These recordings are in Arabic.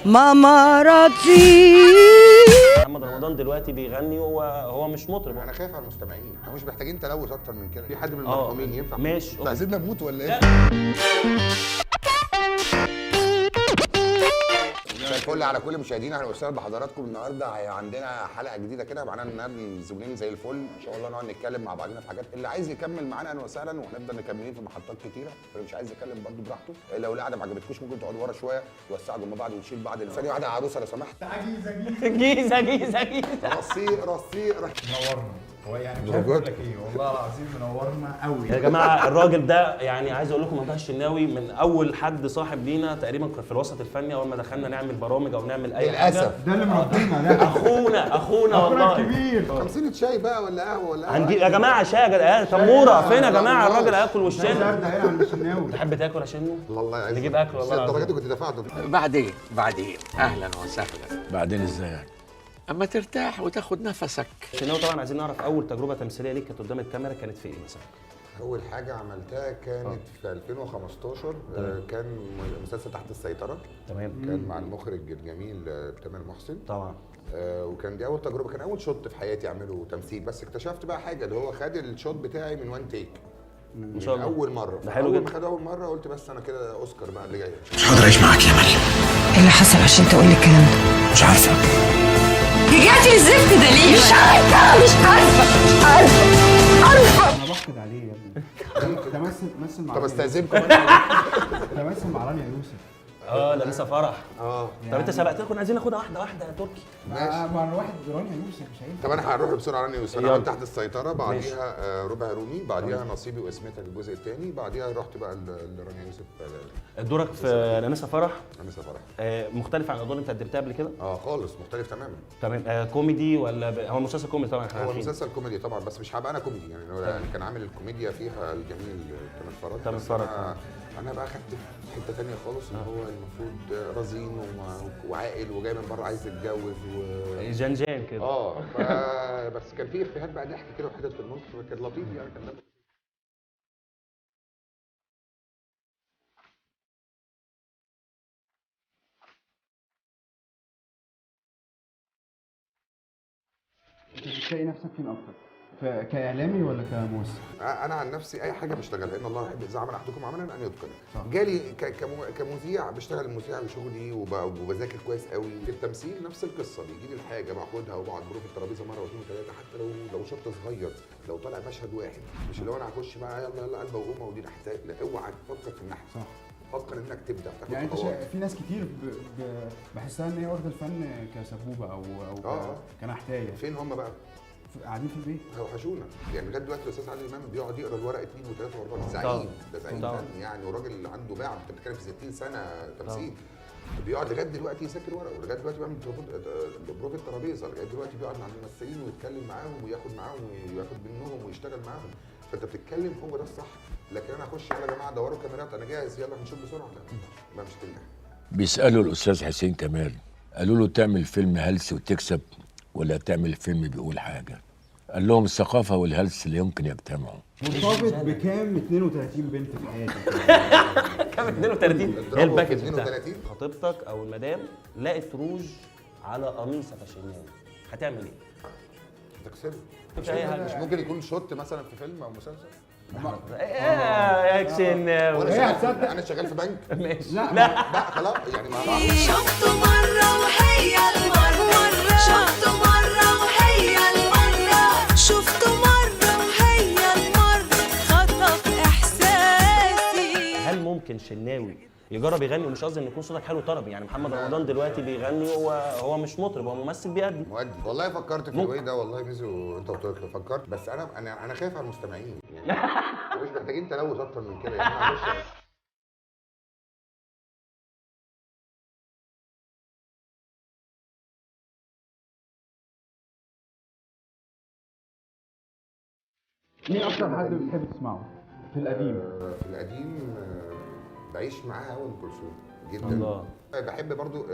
ماما راتي. محمد رمضان دلوقتي بيغني وهو مش مطرب. انا خايف على المستمعين، احنا مش محتاجين تلوث اكتر من كده. في حد من المرحومين ينفع؟ ماشي. عايزين نموت ولا ايه؟ مساء الفل على كل مشاهدينا، اهلا وسهلا بحضراتكم. النهارده عندنا حلقه جديده كده، معانا النهارده زوجين زي الفل ان شاء الله. نقعد نتكلم مع بعضنا في حاجات، اللي عايز يكمل معانا اهلا وسهلا، وهنفضل مكملين في محطات كتيره، واللي مش عايز يتكلم برضه براحته. لو القعده ما عجبتكوش ممكن تقعدوا ورا شويه، توسعوا جنب بعض ونشيل بعض. ثانيه واحده يا عروسه لو سمحت. جيزه رصيق منورنا. هو يعني مش عارف اقول لك ايه، والله العظيم منورنا قوي يا جماعه. الراجل ده يعني عايز اقول لكم منتهى الشناوي، من اول حد صاحب لينا تقريبا في الوسط الفني، اول ما دخلنا نعمل برامج او نعمل اي حاجه. للاسف ده اللي مربينا ده اخونا والله كبير. 50 شاي بقى ولا قهوه ولا قهوه؟ هنجيب يا جماعه شاي يا جدعان. تموره فين يا جماعه؟ الراجل هياكل وشنا. ده هنا عند الشناوي. تحب تاكل يا شنو؟ الله يعزك. نجيب اكل والله العظيم. الدرجات دي كنت دفعت. بعدين اهلا وسهلا. بعدين ازاي؟ اما ترتاح وتاخد نفسك. شنو طبعا عايزين نعرف اول تجربه تمثيليه ليك كانت قدام الكاميرا كانت في ايه مثلا؟ اول حاجه عملتها كانت في 2015. كان مسلسل تحت السيطره. تمام. كان مع المخرج الجميل تامر محسن طبعا. وكان دي اول تجربه، كان اول شوت في حياتي اعمله تمثيل. بس اكتشفت بقى حاجه، اللي هو خد الشوت بتاعي من وان تيك ما شاء الله. اول مره. ده حلو اول جدا. ما خد اول مره قلت بس انا كده اوسكار بقى اللي جايه. مش هقدر اعيش معاك يا مريم. ايه اللي حصل عشان تقول لي الكلام ده؟ مش عارفه. رجعتي الزفت ده ليه؟ مش عارفه. انا بحقد عليه يا ابني. تمثل مع طب استاذنكم. تمثل مع رانيا يوسف. لا لسه فرح. اه طب انت سبقتنا، كنا عايزين ناخدها واحده واحده يا تركي. مع الواحد رانيا يوسف مش هينفع. طب انا هروح بسرعه. رانيا يوسف انا يلا. عملت تحت السيطره، بعديها ربع رومي، بعديها نصيبي واسمتك الجزء الثاني، بعديها رحت بقى لرانيا يوسف. دورك في لانسه فرح انا فرح. مختلف عن الادوار اللي انت قدمتها قبل كده؟ خالص مختلف تماما. تمام. كوميدي ولا هو المسلسل كوميدي طبعا احنا هو عارفين. المسلسل كوميدي طبعا، بس مش هبقى انا كوميدي يعني. كان عامل الكوميديا فيها الجميل تامر فرج. انا بقى خدت في حته ثانيه خالص، ان هو المفروض رزين وعاقل وجاي من بره عايز يتجوز جنجان كده. بس كان في افيهات بقى ضحك كده وحتت في النص، كان لطيف يعني. كان بتلاقي نفسك فين اكتر؟ كاعلامي ولا كممثل؟ انا عن نفسي اي حاجه بشتغلها، ان الله يحب اذا عمل احدكم عملا ان يتقنه. جالي كمذيع، بشتغل المذيع وشغلي وبذاكر كويس قوي. في التمثيل نفس القصه، بيجي لي الحاجه باخدها وبقعد بروح الترابيزه مره واثنين وثلاثه، حتى لو شط صغير، لو طالع مشهد واحد، مش اللي هو انا هخش بقى يلا قلبه وقومه ودي نحتاج. لا، اوعى تفكر في النحت. صح. فكر انك تبدا تاخد يعني انت خطوات. في ناس كتير بحسها ان هي واخده الفن كسبوبه او كنحتايه. فين هم بقى؟ قاعدين في البيت هيوحشونا يعني. لغايه دلوقتي الاستاذ عادل امام بيقعد يقرا الورق 2 و3 و4. زعيم، ده زعيم فن يعني، وراجل عنده باع. انت بتتكلم في 60 سنه تمثيل. بيقعد لغايه دلوقتي يذاكر ورق، ولغايه دلوقتي بيعمل بروف الترابيزه، لغايه دلوقتي بيقعد مع الممثلين ويتكلم معاهم وياخد معاهم وياخد منهم ويشتغل معاهم. فانت بتتكلم هو ده الصح. لكن انا اخش يلا يا جماعه دوروا كاميرات انا جاهز يلا هنشوف بسرعه. لا، ما مش تنجح. بيسالوا الاستاذ حسين كمال، قالوا له تعمل فيلم هلس وتكسب ولا تعمل فيلم بيقول حاجه؟ قال لهم الثقافه والهلس لا يمكن يجتمعوا. مرتبط بكام 32 بنت في حياتك؟ كام 32؟ هي الباكج بتاعها. 32 خطيبتك او المدام لقت روج على قميصك يا شناوي، هتعمل ايه؟ هتكسبه. مش اي حاجه. مش ممكن يكون شوت مثلا في فيلم او مسلسل؟ يا شناوي. انا شغال في بنك. ماشي. لا بقى خلاص يعني ما شفته مرة وهي المرة، شفته مرة وهي المرة، شفته مرة وهي المرة، خطف إحساسي. هل ممكن شناوي يجرب يغني؟ ومش قصدي ان يكون صوتك حلو طربي يعني. محمد رمضان دلوقتي بيغني وهو مش مطرب، هو ممثل بيأدي. مؤدي. والله فكرت في الوي ده والله ميزو انت وتركي، فكرت. بس انا خايف على المستمعين يعني. مش محتاجين تلوث اكتر من كده يعني. معلش مين اكتر حد بتحب تسمعه في القديم؟ في القديم بعيش معاها قوي ام كلثوم جدا. الله. بحب برضو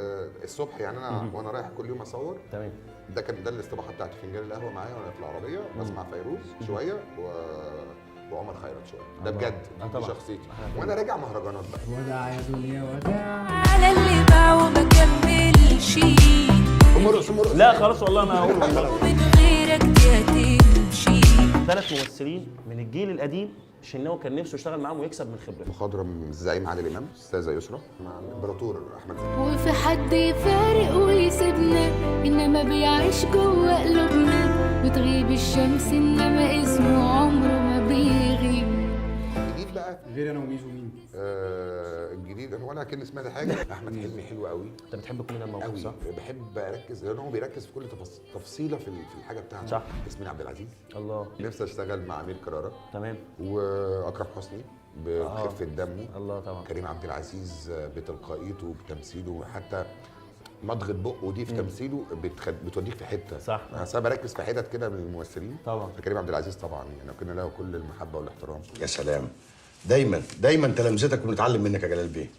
الصبح يعني. انا وانا رايح كل يوم اصور، تمام. ده الاستباحه بتاعتي، فنجان القهوه معايا وانا في العربيه بسمع فيروز شويه وعمر خيرت شويه. ده بجد دي شخصيتي. وانا راجع مهرجانات بقى. وداع يا دنيا وداع على اللي باع وما كمل لا خلاص والله انا هقول من غيرك دي هتمشي. 3 ممثلين من الجيل القديم الشناوي كان نفسه يشتغل معاهم ويكسب من خبرته. مخضرم الزعيم عادل امام، استاذه يسرا، مع الامبراطور احمد زكي. وفي حد يفارق ويسيبنا انما بيعيش جوه قلوبنا، وتغيب الشمس انما اسمه عمره ما بيغيب. الجديد بقى غير انا وميزو مين؟ الجديد انا ولا كأني سمعت حاجه. احمد حلمي حلو قوي انت بتحب الكوميديا الموقف قوي، صح؟ بحب اركز لان هو بيركز في كل تفصيله في الحاجه بتاعته. صح. ياسمين عبد العزيز، الله. نفسي اشتغل مع امير كرارة، تمام. واكرم حسني بخفه دمه. الله طبعا. كريم عبد العزيز بتلقائيته وبتمثيله، حتى مضغه بقه دي في تمثيله بتوديك في حته. صح. انا بركز في حتت كده من الممثلين. طبعا. كريم عبد العزيز طبعا يعني كنا له كل المحبه والاحترام. يا سلام، دايما تلامذتك ونتعلم منك يا جلال بيه.